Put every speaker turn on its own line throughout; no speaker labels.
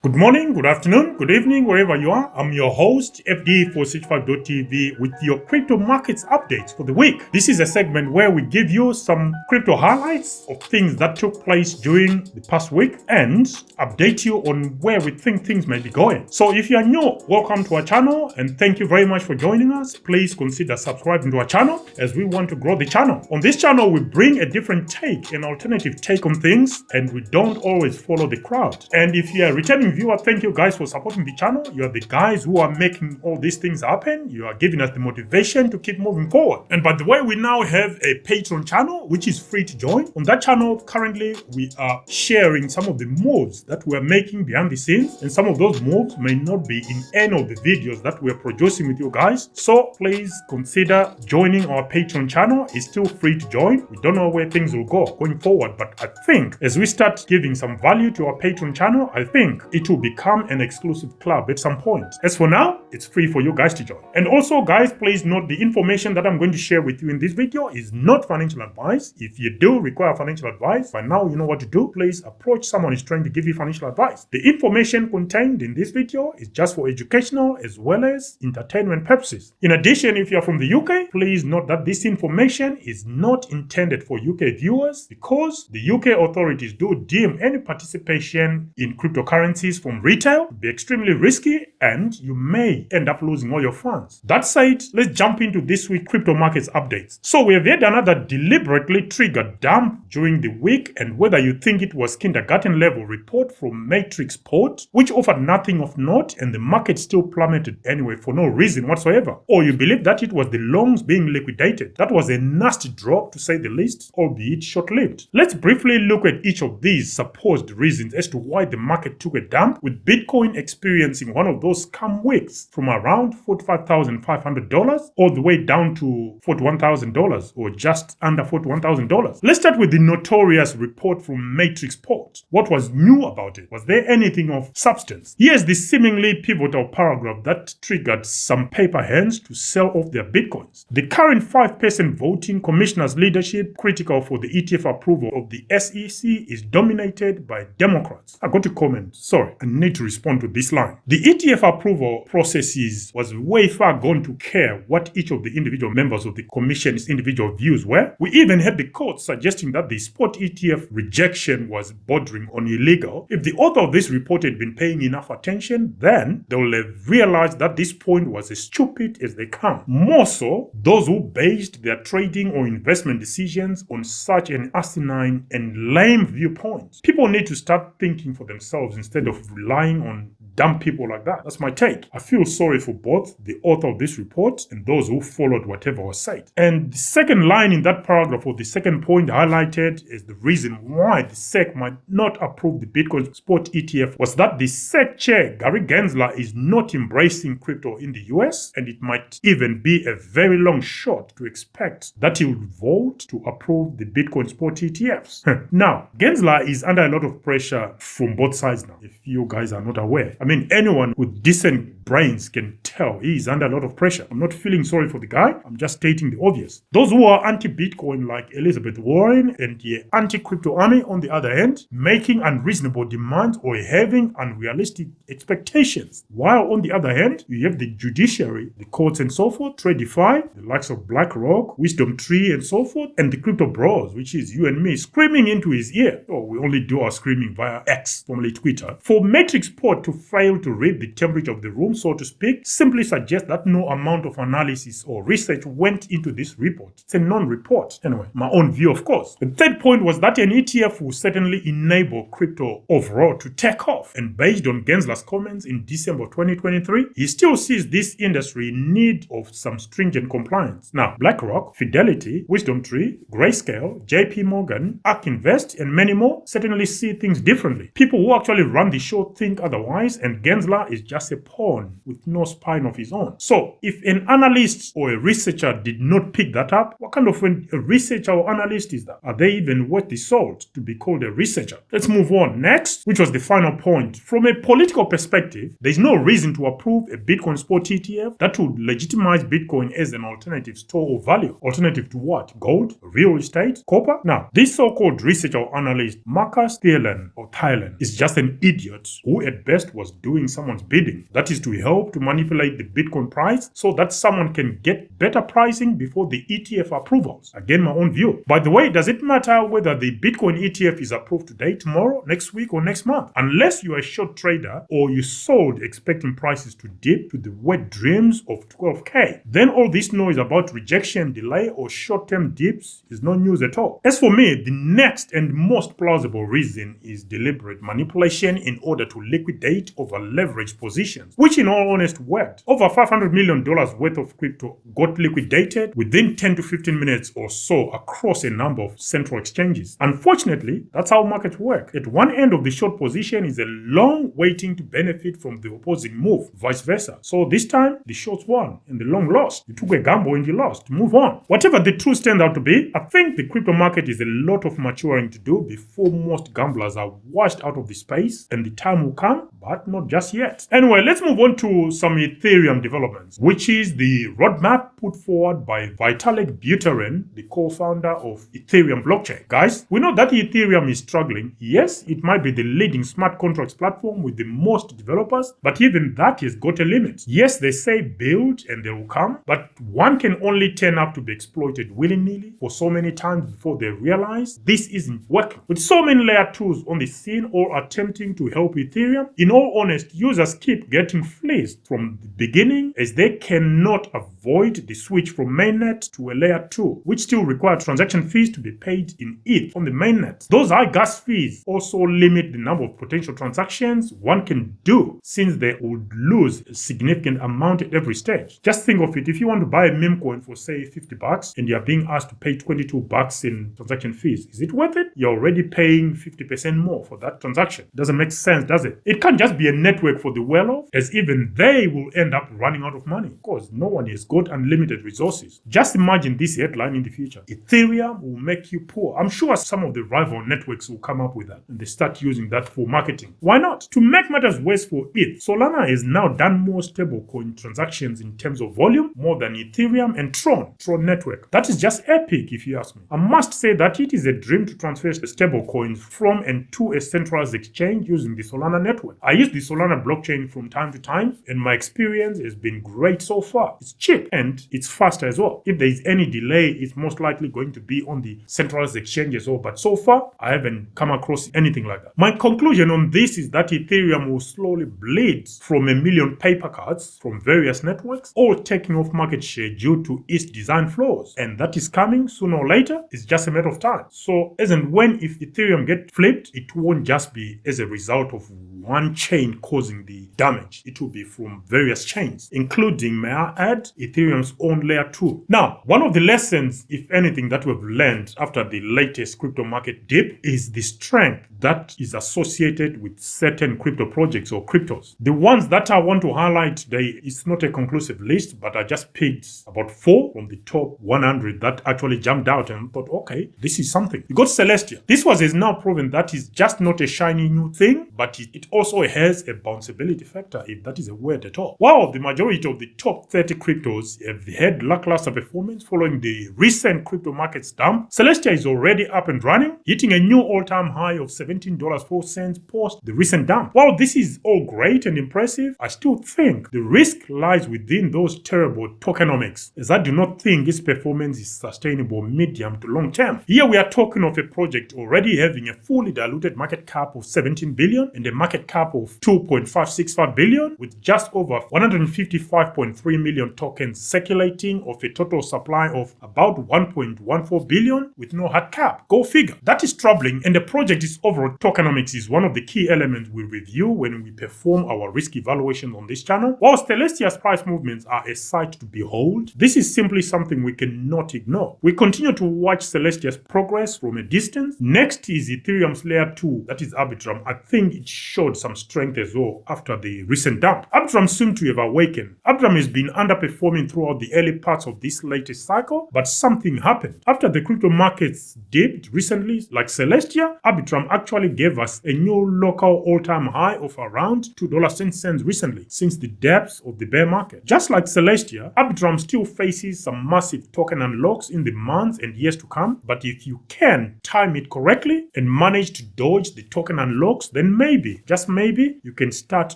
Good morning, good afternoon, good evening, wherever you are. I'm your host, FD465.tv, with your crypto markets updates for the week. This is a segment where we give you some crypto highlights of things that took place during the past week and update you on where we think things may be going. So if you are new, welcome to our channel and thank you very much for joining us. Please consider subscribing to our channel as we want to grow the channel. On this channel, we bring a different take, an alternative take on things, and we don't always follow the crowd. And if you are returning viewer, thank you guys for supporting the channel. You are the guys who are making all these things happen. You are giving us the motivation to keep moving forward. And by the way, we now have a Patreon channel which is free to join. On that channel, currently we are sharing some of the moves that we are making behind the scenes, and some of those moves may not be in any of the videos that we are producing with you guys. So please consider joining our Patreon channel. It's still free to join. We don't know where things will go going forward, but I think as we start giving some value to our Patreon channel, I think it will become an exclusive club at some point. As for now, it's free for you guys to join. And also guys, please note the information that I'm going to share with you in this video is not financial advice. If you do require financial advice, by now you know what to do. Please approach someone who's trying to give you financial advice. The information contained in this video is just for educational as well as entertainment purposes. In addition, if you're from the UK, please note that this information is not intended for UK viewers because the UK authorities do deem any participation in cryptocurrencies from retail to be extremely risky and you may end up losing all your funds. That said, let's jump into this week's crypto markets updates. So we have had another deliberately triggered dump during the week, and whether you think it was kindergarten level report from Matrixport, which offered nothing of note and the market still plummeted anyway for no reason whatsoever, or you believe that it was the longs being liquidated, that was a nasty drop to say the least, albeit short-lived. Let's briefly look at each of these supposed reasons as to why the market took a dump, with Bitcoin experiencing one of those scam weeks from around $45,500 all the way down to $41,000 or just under $41,000. Let's start with the notorious report from Matrixport. What was new about it? Was there anything of substance? Here's the seemingly pivotal paragraph that triggered some paper hands to sell off their Bitcoins. The current 5% voting commissioner's leadership, critical for the ETF approval of the SEC, is dominated by Democrats. I got to comment, sorry, I need to respond to this line. The ETF approval processes was way far gone to care what each of the individual members of the commission's individual views were. We even had the court suggesting that the spot ETF rejection was bordering on illegal. If the author of this report had been paying enough attention, then they will have realized that this point was as stupid as they come. More so, those who based their trading or investment decisions on such an asinine and lame viewpoint. People need to start thinking for themselves instead of relying on dumb people like that. That's my take. I feel sorry for both the author of this report and those who followed whatever was said. And the second line in that paragraph, or the second point highlighted, is the reason why the SEC might not approve the Bitcoin spot ETF was that the SEC chair, Gary Gensler, is not embracing crypto in the US, and it might even be a very long shot to expect that he will vote to approve the Bitcoin spot ETFs. Now, Gensler is under a lot of pressure from both sides now, if you guys are not aware. I mean, anyone with decent brains can tell he is under a lot of pressure. I'm not feeling sorry for the guy. I'm just stating the obvious. Those who are anti-Bitcoin like Elizabeth Warren and the anti-crypto army on the other hand, making unreasonable demands or having unrealistic expectations. While on the other hand, you have the judiciary, the courts and so forth, TradeFi, the likes of BlackRock, Wisdom Tree and so forth, and the crypto bros, which is you and me, screaming into his ear. Oh, we only do our screaming via X, formerly Twitter. For Matrixport to fail to read the temperature of the room, so to speak, simply suggests that no amount of analysis or research went into this report. It's a non-report. Anyway, my own view, of course. The third point was that an ETF will certainly enable crypto overall to take off. And based on Gensler's comments in December 2023, he still sees this industry in need of some stringent compliance. Now, BlackRock, Fidelity, Wisdom Tree, Grayscale, JP Morgan, ARK Invest, and many more certainly see things differently. People who actually run the show think otherwise, and Gensler is just a pawn with no spine of his own. So if an analyst or a researcher did not pick that up, what kind of a researcher or analyst is that? Are they even worth the salt to be called a researcher? Let's move on. Next, which was the final point. From a political perspective, there's no reason to approve a Bitcoin spot ETF that would legitimize Bitcoin as an alternative store of value. Alternative to what? Gold? Real estate? Copper? Now, this so-called researcher or analyst, Marcus Thailand, is just an idiot who at best was doing someone's bidding. That is to help to manipulate the Bitcoin price so that someone can get better pricing before the ETF approvals. Again, my own view. By the way, does it matter whether the Bitcoin ETF is approved today, tomorrow, next week, or next month? Unless you are a short trader or you sold expecting prices to dip to the wet dreams of 12K, then all this noise about rejection, delay, or short-term dips is no news at all. As for me, the next and most plausible reason is deliberate manipulation in order to liquidate over leveraged positions, which in all honesty worked. Over $500 million worth of crypto got liquidated within 10 to 15 minutes or so across a number of central exchanges. Unfortunately, that's how markets work. At one end of the short position is a long waiting to benefit from the opposing move, vice versa. So this time, the shorts won and the long lost. You took a gamble and you lost. Move on. Whatever the truth turned out to be, I think the crypto market is a lot of maturing to do before most gamblers are washed out of the space, and the time will come, but not just yet. Anyway, let's move on to some Ethereum developments, which is the roadmap put forward by Vitalik Buterin, the co-founder of Ethereum blockchain. Guys, we know that Ethereum is struggling. Yes, it might be the leading smart contracts platform with the most developers, but even that has got a limit. Yes, they say build and they will come, but one can only turn up to be exploited willy-nilly for so many times before they realize this isn't working. With so many layer 2s on the scene or attempting to help Ethereum, in all honesty, users keep getting fleeced from the beginning as they cannot avoid the switch from mainnet to a layer 2, which still require transaction fees to be paid in ETH on the mainnet. Those high gas fees also limit the number of potential transactions one can do, since they would lose a significant amount at every stage. Just think of it, if you want to buy a meme coin for say $50 and you are being asked to pay $22 in transaction fees, is it worth it? You're already paying 50% more for that transaction. Doesn't make sense, does it? It can't just be a network for the well-off, as even they will end up running out of money, because no one has got unlimited resources. Just imagine this headline in the future: Ethereum will make you poor. I'm sure some of the rival networks will come up with that and they start using that for marketing. Why not? To make matters worse for ETH, Solana has now done more stablecoin transactions in terms of volume, more than Ethereum and Tron network. That is just epic if you ask me. I must say that it is a dream to transfer stablecoins from and to a centralized exchange using the Solana network. I use the Solana blockchain from time to time and my experience has been great so far. It's cheap and it's faster as well. If there is any delay, it's most likely going to be on the centralized exchange as well, but so far I haven't come across anything like that. My conclusion on this is that Ethereum will slowly bleed from 1 million paper cards from various networks, all taking off market share due to its design flaws, and that is coming sooner or later. It's just a matter of time. So as and when if Ethereum gets flipped, it won't just be as a result of one chain causing the damage. It will be from various chains, including, may I add, Ethereum's own layer 2. Now, one of the lessons, if anything, that we've learned after the latest crypto market dip is the strength that is associated with certain crypto projects or cryptos. The ones that I want to highlight today is not a conclusive list, but I just picked about 4 from the top 100 that actually jumped out and thought, okay, this is something. You got Celestia. This is now proven that is just not a shiny new thing, but it also has a bounceability factor, if that is a word at all. While the majority of the top 30 cryptos have had lackluster performance following the recent crypto markets dump, Celestia is already up and running, hitting a new all-time high of $17.04 post the recent dump. While this is all great and impressive, I still think the risk lies within those terrible tokenomics, as I do not think its performance is sustainable medium to long term. Here we are talking of a project already having a fully diluted market cap of 17 billion and a market cap of 2.565 billion, with just over 155.3 million tokens circulating of a total supply of about 1.14 billion with no hard cap. Go figure. That is troubling, and the project's overall tokenomics is one of the key elements we review when we perform our risk evaluation on this channel. While Celestia's price movements are a sight to behold, this is simply something we cannot ignore. We continue to watch Celestia's progress from a distance. Next is Ethereum's layer 2, that is Arbitrum. I think it showed showed some strength as well after the recent dump. Arbitrum seemed to have awakened. Arbitrum has been underperforming throughout the early parts of this latest cycle, but something happened. After the crypto markets dipped recently, like Celestia, Arbitrum actually gave us a new local all-time high of around $2.10 recently, since the depths of the bear market. Just like Celestia, Arbitrum still faces some massive token unlocks in the months and years to come, but if you can time it correctly and manage to dodge the token unlocks, then maybe, just maybe, you can start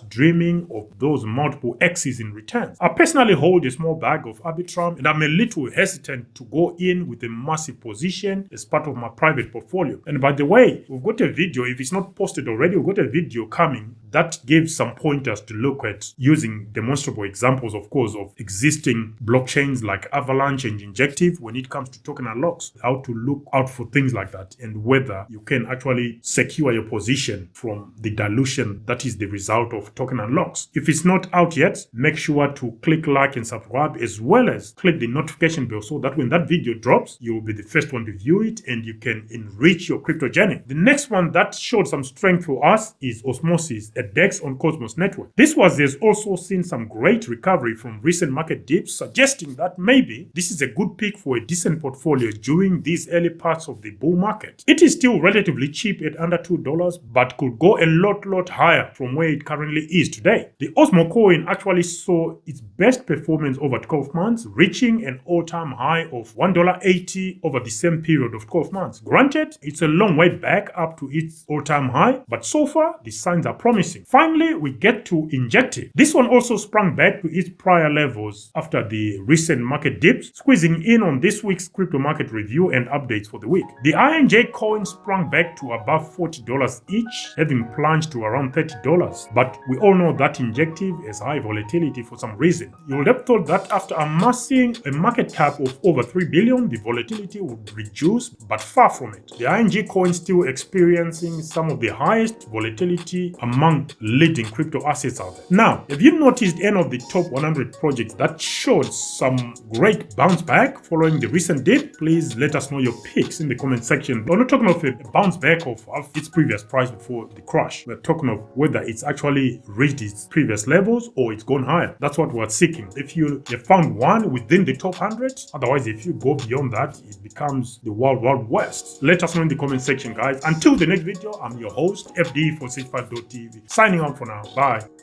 dreaming of those multiple X's in returns. I personally hold a small bag of Arbitrum, and I'm a little hesitant to go in with a massive position as part of my private portfolio. And by the way, we've got a video, if it's not posted already, we've got a video coming that gives some pointers to look at using demonstrable examples, of course, of existing blockchains like Avalanche and Injective when it comes to token unlocks, how to look out for things like that, and whether you can actually secure your position from the dilution that is the result of token unlocks. If it's not out yet, make sure to click like and subscribe, as well as click the notification bell so that when that video drops, you will be the first one to view it and you can enrich your crypto journey. The next one that showed some strength for us is Osmosis, a DEX on Cosmos network. This has also seen some great recovery from recent market dips, suggesting that maybe this is a good pick for a decent portfolio during these early parts of the bull market. It is still relatively cheap at under $2, but could go a lot higher from where it currently is today. The OSMO coin actually saw its best performance over 12 months, reaching an all-time high of $1.80 over the same period of 12 months. Granted, it's a long way back up to its all-time high, but so far the signs are promising. Finally, we get to Injective. This one also sprung back to its prior levels after the recent market dips, squeezing in on this week's crypto market review and updates for the week. The INJ coin sprung back to above $40 each, having plunged to around $30. But we all know that Injective has high volatility for some reason. You would have thought that after amassing a market cap of over $3 billion, the volatility would reduce, but far from it. The INJ coin still experiencing some of the highest volatility among leading crypto assets out there. Now, have you noticed any of the top 100 projects that showed some great bounce back following the recent dip? Please let us know your picks in the comment section. We're not talking of a bounce back of its previous price before the crash. We're talking of whether it's actually reached its previous levels or it's gone higher. That's what we're seeking. If you have found one within the top 100, otherwise if you go beyond that, it becomes the wild west. Let us know in the comment section, guys. Until the next video, I'm your host, FD for 65.tv. Signing out for now. Bye.